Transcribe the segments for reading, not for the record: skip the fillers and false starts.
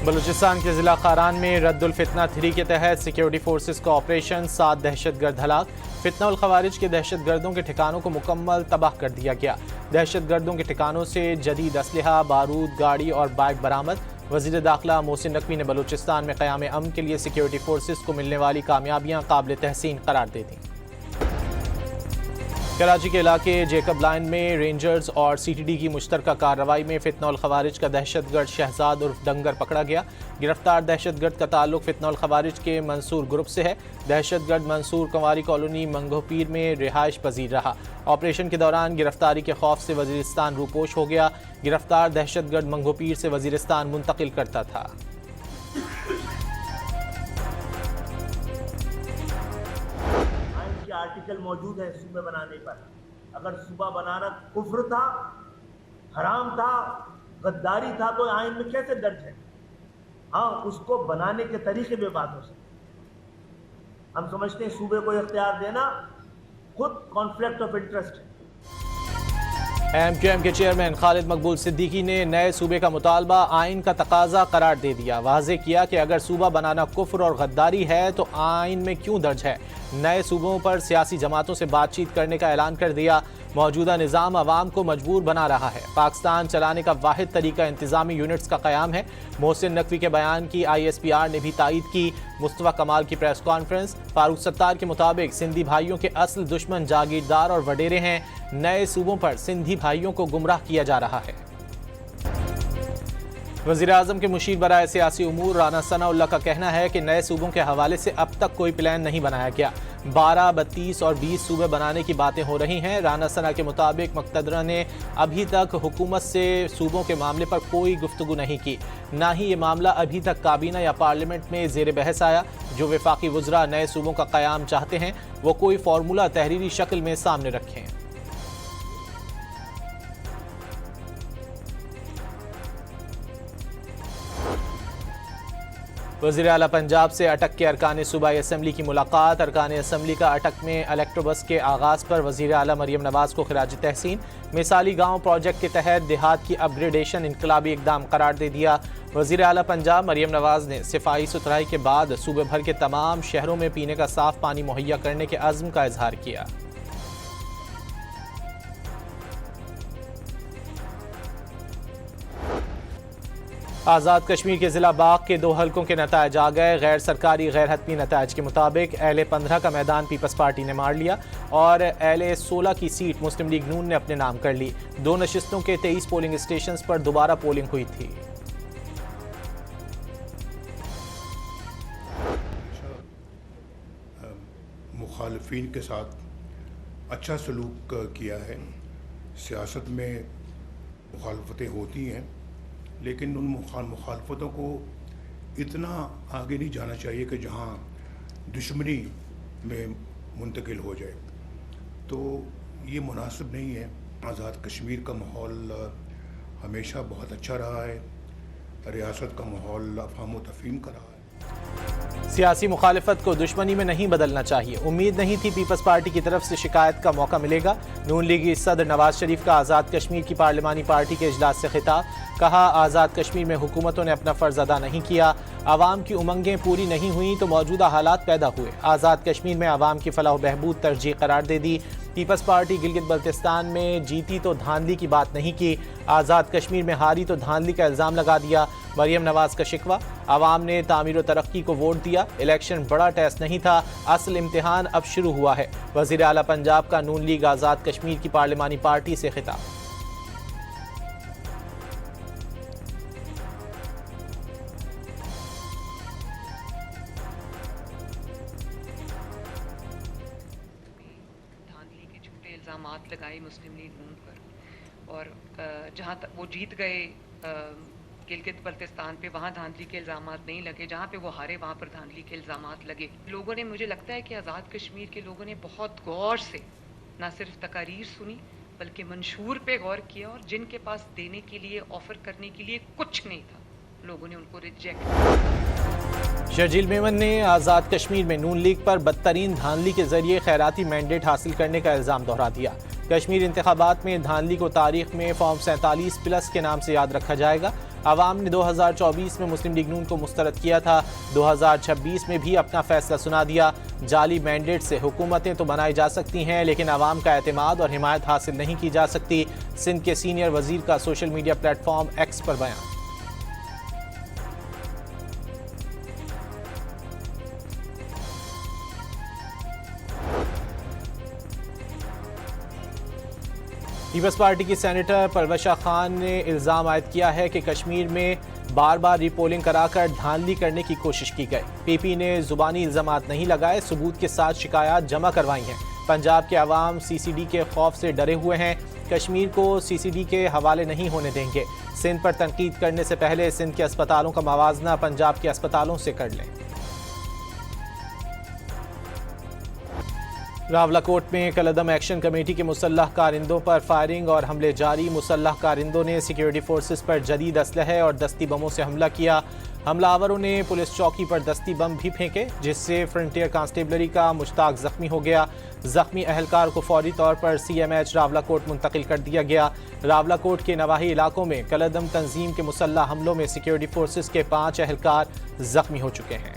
بلوچستان کے ضلع خاران میں رد الفتنہ 3 کے تحت سیکیورٹی فورسز کا آپریشن، 7 دہشت گرد ہلاک۔ فتنہ الخوارج کے دہشت گردوں کے ٹھکانوں کو مکمل تباہ کر دیا گیا۔ دہشت گردوں کے ٹھکانوں سے جدید اسلحہ، بارود، گاڑی اور بائک برآمد۔ وزیر داخلہ محسن نقوی نے بلوچستان میں قیام امن کے لیے سیکیورٹی فورسز کو ملنے والی کامیابیاں قابل تحسین قرار دے دیں۔ کراچی کے علاقے جیکب لائن میں رینجرز اور سی ٹی ڈی کی مشترکہ کارروائی میں فتنہ الخوارج کا دہشت گرد شہزاد عرف ڈنگر پکڑا گیا۔ گرفتار دہشت گرد کا تعلق فتنہ الخوارج کے منصور گروپ سے ہے۔ دہشت گرد منصور کنواری کالونی منگو پیر میں رہائش پذیر رہا۔ آپریشن کے دوران گرفتاری کے خوف سے وزیرستان روپوش ہو گیا۔ گرفتار دہشت گرد منگو پیر سے وزیرستان منتقل کرتا تھا۔ آرٹیکل موجود ہے صوبے بنانے پر۔ اگر صوبہ بنانا کفر تھا، حرام تھا، غداری تھا تو آئین میں کیسے درج ہے؟ ہاں، اس کو بنانے کے طریقے میں بات ہو سکتی۔ ہم سمجھتے ہیں صوبے کو اختیار دینا خود کانفلکٹ آف انٹرسٹ ہے۔ ایم کیو ایم کے چیئرمین خالد مقبول صدیقی نے نئے صوبے کا مطالبہ آئین کا تقاضا قرار دے دیا۔ واضح کیا کہ اگر صوبہ بنانا کفر اور غداری ہے تو آئین میں کیوں درج ہے؟ نئے صوبوں پر سیاسی جماعتوں سے بات چیت کرنے کا اعلان کر دیا۔ موجودہ نظام عوام کو مجبور بنا رہا ہے۔ پاکستان چلانے کا واحد طریقہ انتظامی یونٹس کا قیام ہے۔ محسن نقوی کے بیان کی آئی ایس پی آر نے بھی تائید کی۔ مصطفیٰ کمال کی پریس کانفرنس۔ فاروق ستار کے مطابق سندھی بھائیوں کے اصل دشمن جاگیردار اور وڈیرے ہیں۔ نئے صوبوں پر سندھی بھائیوں کو گمراہ کیا جا رہا ہے۔ وزیر اعظم کے مشیر برائے سیاسی امور رانا ثناء اللہ کا کہنا ہے کہ نئے صوبوں کے حوالے سے اب تک کوئی پلان نہیں بنایا گیا۔ 12، 32 اور 20 صوبے بنانے کی باتیں ہو رہی ہیں۔ رانا ثناء کے مطابق مقتدرہ نے ابھی تک حکومت سے صوبوں کے معاملے پر کوئی گفتگو نہیں کی، نہ ہی یہ معاملہ ابھی تک کابینہ یا پارلیمنٹ میں زیر بحث آیا۔ جو وفاقی وزراء نئے صوبوں کا قیام چاہتے ہیں وہ کوئی فارمولہ تحریری شکل میں سامنے رکھیں۔ وزیر اعلیٰ پنجاب سے اٹک کے ارکان صوبائی اسمبلی کی ملاقات۔ ارکان اسمبلی کا اٹک میں الیکٹرو بس کے آغاز پر وزیر اعلیٰ مریم نواز کو خراج تحسین۔ مثالی گاؤں پروجیکٹ کے تحت دیہات کی اپ گریڈیشن انقلابی اقدام قرار دے دیا۔ وزیر اعلیٰ پنجاب مریم نواز نے صفائی ستھرائی کے بعد صوبے بھر کے تمام شہروں میں پینے کا صاف پانی مہیا کرنے کے عزم کا اظہار کیا۔ آزاد کشمیر کے ضلع باغ کے 2 حلقوں کے نتائج آ گئے۔ غیر سرکاری غیر حتمی نتائج کے مطابق اہل 15 کا میدان پیپلز پارٹی نے مار لیا اور اہل 16 کی سیٹ مسلم لیگ نون نے اپنے نام کر لی۔ 2 نشستوں کے 23 پولنگ اسٹیشنز پر دوبارہ پولنگ ہوئی تھی۔ مخالفین کے ساتھ اچھا سلوک کیا ہے۔ سیاست میں مخالفتیں ہوتی ہیں لیکن ان مخالفتوں کو اتنا آگے نہیں جانا چاہیے کہ جہاں دشمنی میں منتقل ہو جائے، تو یہ مناسب نہیں ہے۔ آزاد کشمیر کا ماحول ہمیشہ بہت اچھا رہا ہے، ریاست کا ماحول افہام و تفہیم کا رہا ہے۔ سیاسی مخالفت کو دشمنی میں نہیں بدلنا چاہیے۔ امید نہیں تھی پیپلز پارٹی کی طرف سے شکایت کا موقع ملے گا۔ نون لیگی صدر نواز شریف کا آزاد کشمیر کی پارلیمانی پارٹی کے اجلاس سے خطاب۔ کہا آزاد کشمیر میں حکومتوں نے اپنا فرض ادا نہیں کیا، عوام کی امنگیں پوری نہیں ہوئیں تو موجودہ حالات پیدا ہوئے۔ آزاد کشمیر میں عوام کی فلاح و بہبود ترجیح قرار دے دی۔ پیپلز پارٹی گلگت بلتستان میں جیتی تو دھاندلی کی بات نہیں کی، آزاد کشمیر میں ہاری تو دھاندلی کا الزام لگا دیا۔ مریم نواز کا شکوہ، عوام نے تعمیر و ترقی کو ووٹ دیا، الیکشن بڑا ٹیسٹ نہیں تھا، اصل امتحان اب شروع ہوا ہے۔ وزیر اعلیٰ پنجاب کا نون لیگ آزاد کشمیر کی پارلیمانی پارٹی سے خطاب۔ الزامات لگائے مسلم لیگ نون پر، اور جہاں تک وہ جیت گئے گلگت بلتستان پہ، وہاں دھاندلی کے الزامات نہیں لگے، جہاں پہ وہ ہارے وہاں پر دھاندلی کے الزامات لگے۔ لوگوں نے، مجھے لگتا ہے کہ آزاد کشمیر کے لوگوں نے بہت غور سے نہ صرف تقاریر سنی بلکہ منشور پہ غور کیا، اور جن کے پاس دینے کے لیے، آفر کرنے کے لیے کچھ نہیں تھا، لوگوں نے ان کو ریجیکٹ کیا۔ شرجیل میمن نے آزاد کشمیر میں نون لیگ پر بدترین دھاندلی کے ذریعے خیراتی مینڈیٹ حاصل کرنے کا الزام دہرا دیا۔ کشمیر انتخابات میں دھاندلی کو تاریخ میں فارم 47+ کے نام سے یاد رکھا جائے گا۔ عوام نے 2024 میں مسلم لیگ نون کو مسترد کیا تھا، 2026 میں بھی اپنا فیصلہ سنا دیا۔ جعلی مینڈیٹ سے حکومتیں تو بنائی جا سکتی ہیں لیکن عوام کا اعتماد اور حمایت حاصل نہیں کی جا سکتی۔ سندھ کے سینئر وزیر کا social media platform X پر بیان۔ پیپلز پارٹی کی سینیٹر پرویشا خان نے الزام عائد کیا ہے کہ کشمیر میں بار بار ری پولنگ کرا کر دھاندلی کرنے کی کوشش کی گئی۔ پی پی نے زبانی الزامات نہیں لگائے، ثبوت کے ساتھ شکایات جمع کروائی ہیں۔ پنجاب کے عوام سی سی ڈی کے خوف سے ڈرے ہوئے ہیں، کشمیر کو سی سی ڈی کے حوالے نہیں ہونے دیں گے۔ سندھ پر تنقید کرنے سے پہلے سندھ کے اسپتالوں کا موازنہ پنجاب کے اسپتالوں سے کر لیں۔ راولاکوٹ میں کالعدم ایکشن کمیٹی کے مسلح کارندوں پر فائرنگ اور حملے جاری۔ مسلح کارندوں نے سیکیورٹی فورسز پر جدید اسلحے اور دستی بموں سے حملہ کیا۔ حملہ آوروں نے پولیس چوکی پر دستی بم بھی پھینکے جس سے فرنٹیئر کانسٹیبلری کا مشتاق زخمی ہو گیا۔ زخمی اہلکار کو فوری طور پر سی ایم ایچ راولاکوٹ منتقل کر دیا گیا۔ راولاکوٹ کے نواحی علاقوں میں کالعدم تنظیم کے مسلح حملوں میں سیکیورٹی فورسز کے 5 اہلکار زخمی ہو چکے ہیں۔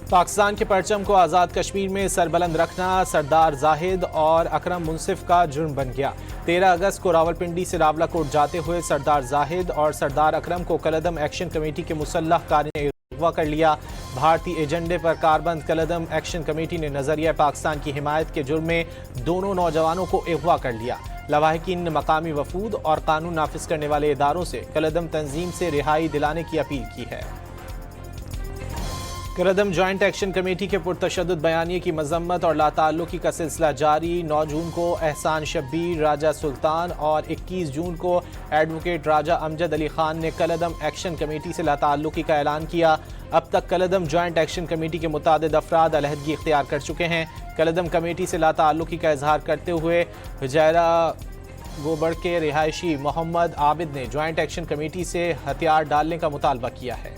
پاکستان کے پرچم کو آزاد کشمیر میں سربلند رکھنا سردار زاہد اور اکرم منصف کا جرم بن گیا۔ 13 اگست کو راولپنڈی سے راولاکوٹ جاتے ہوئے سردار زاہد اور سردار اکرم کو کالعدم ایکشن کمیٹی کے مسلح کاروں نے اغوا کر لیا۔ بھارتی ایجنڈے پر کاربند کالعدم ایکشن کمیٹی نے نظریہ پاکستان کی حمایت کے جرم میں دونوں نوجوانوں کو اغوا کر لیا۔ لواحقین نے مقامی وفود اور قانون نافذ کرنے والے اداروں سے کالعدم تنظیم سے رہائی دلانے کی اپیل کی ہے۔ کالعدم جوائنٹ ایکشن کمیٹی کے پرتشدد بیانیے کی مذمت اور لاتعلقی کا سلسلہ جاری۔ 9 جون کو احسان شبیر، راجہ سلطان اور 21 جون کو ایڈوکیٹ راجہ امجد علی خان نے کالعدم ایکشن کمیٹی سے لاتعلقی کا اعلان کیا۔ اب تک کالعدم جوائنٹ ایکشن کمیٹی کے متعدد افراد علیحدگی اختیار کر چکے ہیں۔ کالعدم کمیٹی سے لاتعلقی کا اظہار کرتے ہوئے حجیرہ گوبر کے رہائشی محمد عابد نے جوائنٹ ایکشن کمیٹی سے ہتھیار ڈالنے کا مطالبہ کیا ہے۔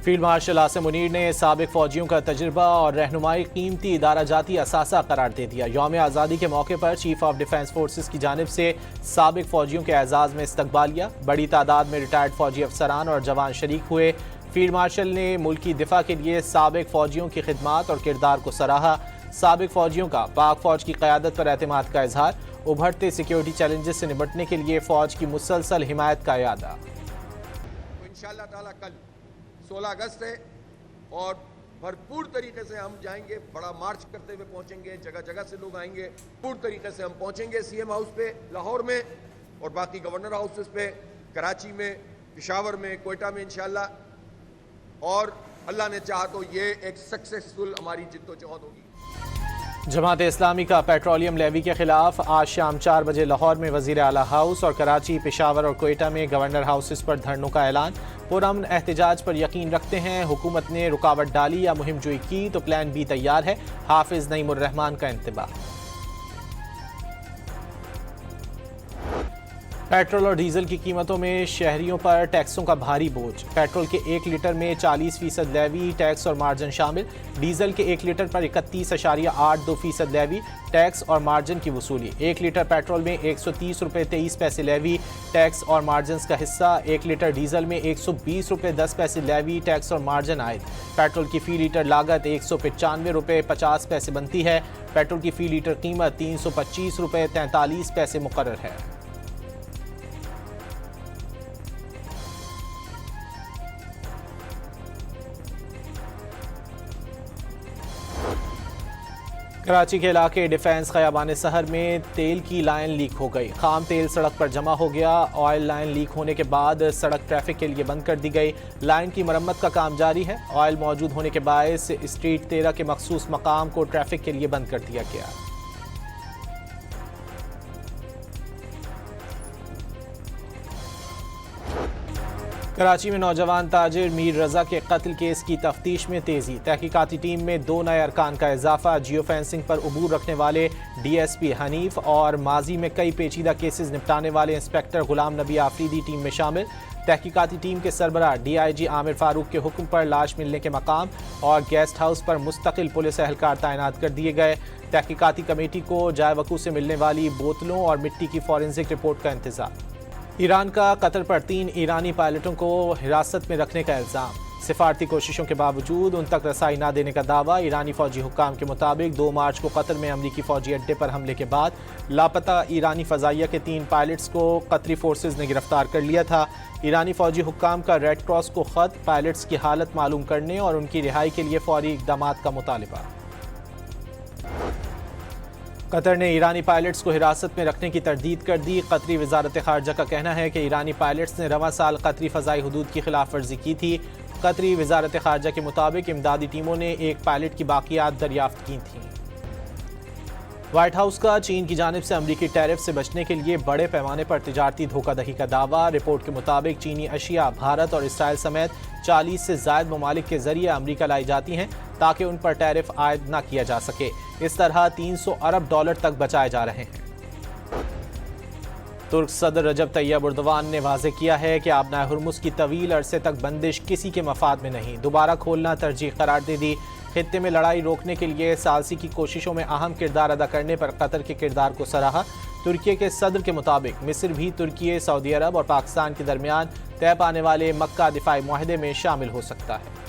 فیلڈ مارشل عاصم منیر نے سابق فوجیوں کا تجربہ اور رہنمائی قیمتی ادارہ جاتی اثاثہ قرار دے دیا۔ یوم آزادی کے موقع پر چیف آف ڈیفنس فورسز کی جانب سے سابق فوجیوں کے اعزاز میں استقبالیہ، بڑی تعداد میں ریٹائرڈ فوجی افسران اور جوان شریک ہوئے۔ فیلڈ مارشل نے ملکی دفاع کے لیے سابق فوجیوں کی خدمات اور کردار کو سراہا۔ سابق فوجیوں کا پاک فوج کی قیادت پر اعتماد کا اظہار، ابھرتے سیکیورٹی چیلنجز سے نمٹنے کے لیے فوج کی مسلسل حمایت کا اعادہ۔ انشاءاللہ تعالی کل 16 اگست ہے اور بھرپور طریقے سے ہم جائیں گے، بڑا مارچ کرتے ہوئے پہنچیں گے، جگہ جگہ سے لوگ آئیں گے، پور طریقے سے ہم پہنچیں گے سی ایم ہاؤس پہ لاہور میں اور باقی گورنر ہاؤسز پہ، کراچی میں، پشاور میں، کوئٹہ میں انشاءاللہ، اور اللہ نے چاہا تو یہ ایک سکسیسفل ہماری جد و جہد ہوگی۔ جماعت اسلامی کا پیٹرولیم لیوی کے خلاف آج شام 4 بجے لاہور میں وزیر اعلیٰ ہاؤس اور کراچی، پشاور اور کوئٹہ میں گورنر ہاؤسز پر دھرنوں کا اعلان۔ پرامن احتجاج پر یقین رکھتے ہیں، حکومت نے رکاوٹ ڈالی یا مہم جوئی کی تو پلان بی تیار ہے، حافظ نعیم الرحمان کا انتباہ۔ پیٹرول اور ڈیزل کی قیمتوں میں شہریوں پر ٹیکسوں کا بھاری بوجھ۔ پیٹرول کے 1 لیٹر میں 40% لیوی، ٹیکس اور مارجن شامل۔ ڈیزل کے 1 لیٹر پر 31.82% لیوی، ٹیکس اور مارجن کی وصولی۔ 1 لیٹر پیٹرول میں 130 روپے 23 پیسے لیوی، ٹیکس اور مارجنز کا حصہ۔ 1 لیٹر ڈیزل میں 120 روپے 10 پیسے لیوی، ٹیکس اور مارجن عائد۔ پیٹرول کی فی لیٹر لاگت 195 روپے 50 پیسے بنتی ہے۔ پیٹرول کی فی لیٹر قیمت 325 روپے 43 پیسے مقرر ہے۔ کراچی کے علاقے ڈیفنس خیابان سحر میں تیل کی لائن لیک ہو گئی۔ خام تیل سڑک پر جمع ہو گیا۔ آئل لائن لیک ہونے کے بعد سڑک ٹریفک کے لیے بند کر دی گئی۔ لائن کی مرمت کا کام جاری ہے۔ آئل موجود ہونے کے باعث اسٹریٹ 13 کے مخصوص مقام کو ٹریفک کے لیے بند کر دیا گیا۔ کراچی میں نوجوان تاجر میر رضا کے قتل کیس کی تفتیش میں تیزی۔ تحقیقاتی ٹیم میں 2 نئے ارکان کا اضافہ۔ جیو فینسنگ پر عبور رکھنے والے ڈی ایس پی حنیف اور ماضی میں کئی پیچیدہ کیسز نپٹانے والے انسپیکٹر غلام نبی آفریدی ٹیم میں شامل۔ تحقیقاتی ٹیم کے سربراہ ڈی آئی جی عامر فاروق کے حکم پر لاش ملنے کے مقام اور گیسٹ ہاؤس پر مستقل پولیس اہلکار تعینات کر دیے گئے۔ تحقیقاتی کمیٹی کو جائے وقوع سے ملنے والی بوتلوں اور مٹی کی فورینزک رپورٹ کا انتظار۔ ایران کا قطر پر 3 ایرانی پائلٹوں کو حراست میں رکھنے کا الزام، سفارتی کوششوں کے باوجود ان تک رسائی نہ دینے کا دعویٰ۔ ایرانی فوجی حکام کے مطابق 2 مارچ کو قطر میں امریکی فوجی اڈے پر حملے کے بعد لاپتہ ایرانی فضائیہ کے 3 پائلٹس کو قطری فورسز نے گرفتار کر لیا تھا۔ ایرانی فوجی حکام کا ریڈ کراس کو خط، پائلٹس کی حالت معلوم کرنے اور ان کی رہائی کے لیے فوری اقدامات کا مطالبہ۔ قطر نے ایرانی پائلٹس کو حراست میں رکھنے کی تردید کر دی۔ قطری وزارت خارجہ کا کہنا ہے کہ ایرانی پائلٹس نے رواں سال قطری فضائی حدود کی خلاف ورزی کی تھی۔ قطری وزارت خارجہ کے مطابق امدادی ٹیموں نے ایک پائلٹ کی باقیات دریافت کی تھیں۔ وائٹ ہاؤس کا چین کی جانب سے امریکی ٹیرف سے بچنے کے لیے بڑے پیمانے پر تجارتی دھوکہ دہی کا دعویٰ۔ رپورٹ کے مطابق چینی اشیاء بھارت اور اسرائیل سمیت 40 سے زائد ممالک کے ذریعے امریکہ لائی جاتی ہیں تاکہ ان پر ٹیرف عائد نہ کیا جا سکے۔ اس طرح $300 ارب تک بچائے جا رہے ہیں۔ ترک صدر رجب طیب اردوان نے واضح کیا ہے کہ آبنائے ہرمز کی طویل عرصے تک بندش کسی کے مفاد میں نہیں، دوبارہ کھولنا ترجیح قرار دے دی۔ خطے میں لڑائی روکنے کے لیے ثالثی کی کوششوں میں اہم کردار ادا کرنے پر قطر کے کردار کو سراہا۔ ترکی کے صدر کے مطابق مصر بھی ترکی، سعودی عرب اور پاکستان کے درمیان طے پانے والے مکہ دفاعی معاہدے میں شامل ہو سکتا ہے۔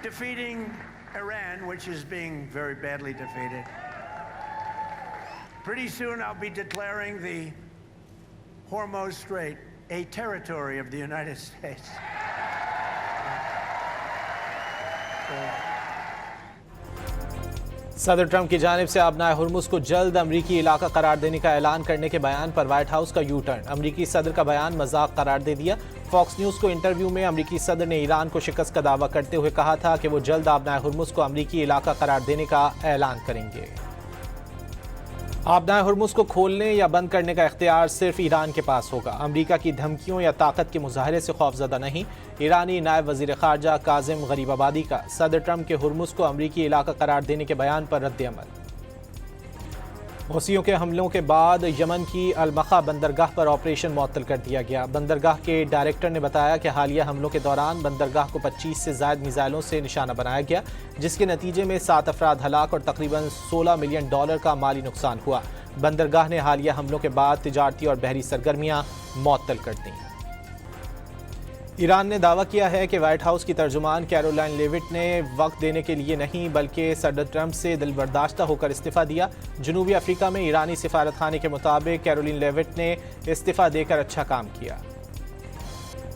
Defeating Iran, which is being very badly defeated. Pretty soon I'll be declaring the Hormuz Strait a territory of the United States. صدر ٹرمپ کی جانب سے آبنائے ہرمز کو جلد امریکی علاقہ قرار دینے کا اعلان کرنے کے بیان پر وائٹ ہاؤس کا یو ٹرن، امریکی صدر کا بیان مذاق قرار دے دیا۔ فاکس نیوز کو انٹرویو میں امریکی صدر نے ایران کو شکست کا دعویٰ کرتے ہوئے کہا تھا کہ وہ جلد آبنائے ہرمز کو امریکی علاقہ قرار دینے کا اعلان کریں گے۔ آبنائے ہرمز کو کھولنے یا بند کرنے کا اختیار صرف ایران کے پاس ہوگا، امریکہ کی دھمکیوں یا طاقت کے مظاہرے سے خوفزدہ نہیں۔ ایرانی نائب وزیر خارجہ کاظم غریب آبادی کا صدر ٹرمپ کے ہرمز کو امریکی علاقہ قرار دینے کے بیان پر رد عمل۔ حوثیوں کے حملوں کے بعد یمن کی المخا بندرگاہ پر آپریشن معطل کر دیا گیا۔ بندرگاہ کے ڈائریکٹر نے بتایا کہ حالیہ حملوں کے دوران بندرگاہ کو 25 سے زائد میزائلوں سے نشانہ بنایا گیا، جس کے نتیجے میں 7 افراد ہلاک اور تقریباً $16 ملین کا مالی نقصان ہوا۔ بندرگاہ نے حالیہ حملوں کے بعد تجارتی اور بحری سرگرمیاں معطل کر دیں۔ ایران نے دعویٰ کیا ہے کہ وائٹ ہاؤس کی ترجمان کیرولائن لیوٹ نے وقت دینے کے لیے نہیں بلکہ صدر ٹرمپ سے دل برداشتہ ہو کر استعفیٰ دیا۔ جنوبی افریقہ میں ایرانی سفارت خانے کے مطابق کیرولائن لیوٹ نے استعفیٰ دے کر اچھا کام کیا۔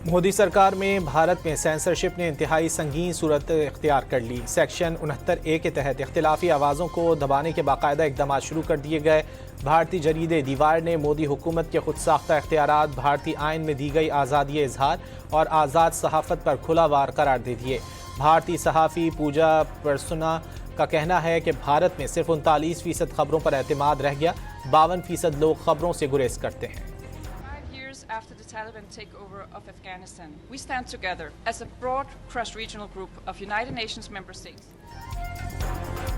مودی سرکار میں بھارت میں سینسرشپ نے انتہائی سنگین صورت اختیار کر لی۔ سیکشن 69A کے تحت اختلافی آوازوں کو دبانے کے باقاعدہ اقدامات شروع کر دیے گئے۔ بھارتی جریدے دیوار نے مودی حکومت کے خود ساختہ اختیارات بھارتی آئین میں دی گئی آزادی اظہار اور آزاد صحافت پر کھلا وار قرار دے دیے۔ بھارتی صحافی پوجا پرسونا کا کہنا ہے کہ بھارت میں صرف 39% خبروں پر اعتماد رہ گیا، 52% لوگ خبروں سے گریز کرتے ہیں۔ After the Taliban takeover of Afghanistan, we stand together as a broad cross-regional group of United Nations member states.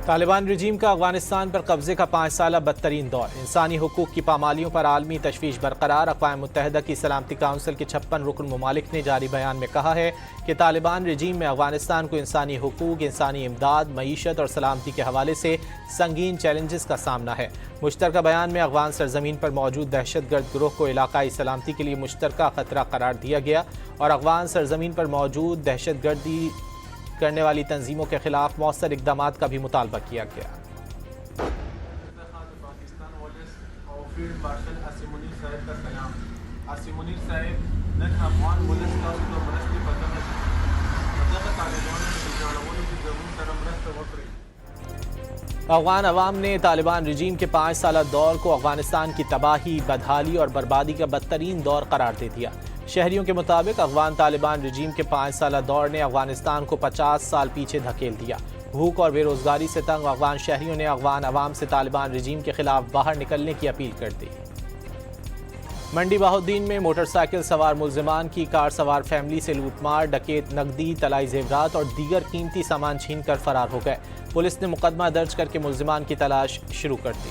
Taliban رجیم کا افغانستان پر قبضے کا 5 سالہ بدترین دور، انسانی حقوق کی پامالیوں پر عالمی تشویش برقرار۔ اقوام متحدہ کی سلامتی کونسل کے 56 رکن ممالک نے جاری بیان میں کہا ہے کہ طالبان رجیم میں افغانستان کو انسانی حقوق، انسانی امداد، معیشت اور سلامتی کے حوالے سے سنگین چیلنجز کا سامنا ہے۔ مشترکہ بیان میں افغان سرزمین پر موجود دہشت گرد گروہ کو علاقائی سلامتی کے لیے مشترکہ خطرہ قرار دیا گیا اور افغان سرزمین پر موجود دہشت گردی کرنے والی تنظیموں کے خلاف مؤثر اقدامات کا بھی مطالبہ کیا گیا۔ افغان عوام نے طالبان رجیم کے 5 سالہ دور کو افغانستان کی تباہی، بدحالی اور بربادی کا بدترین دور قرار دے دیا۔ شہریوں کے مطابق افغان طالبان رجیم کے 5 سالہ دور نے افغانستان کو 50 سال پیچھے دھکیل دیا۔ بھوک اور بے روزگاری سے تنگ افغان شہریوں نے افغان عوام سے طالبان رجیم کے خلاف باہر نکلنے کی اپیل کر دی۔ منڈی بہاؤالدین میں موٹر سائیکل سوار ملزمان کی کار سوار فیملی سے لوٹ مار، ڈکیت نقدی، طلائی زیورات اور دیگر قیمتی سامان چھین کر فرار ہو گئے۔ پولیس نے مقدمہ درج کر کے ملزمان کی تلاش شروع کر دی۔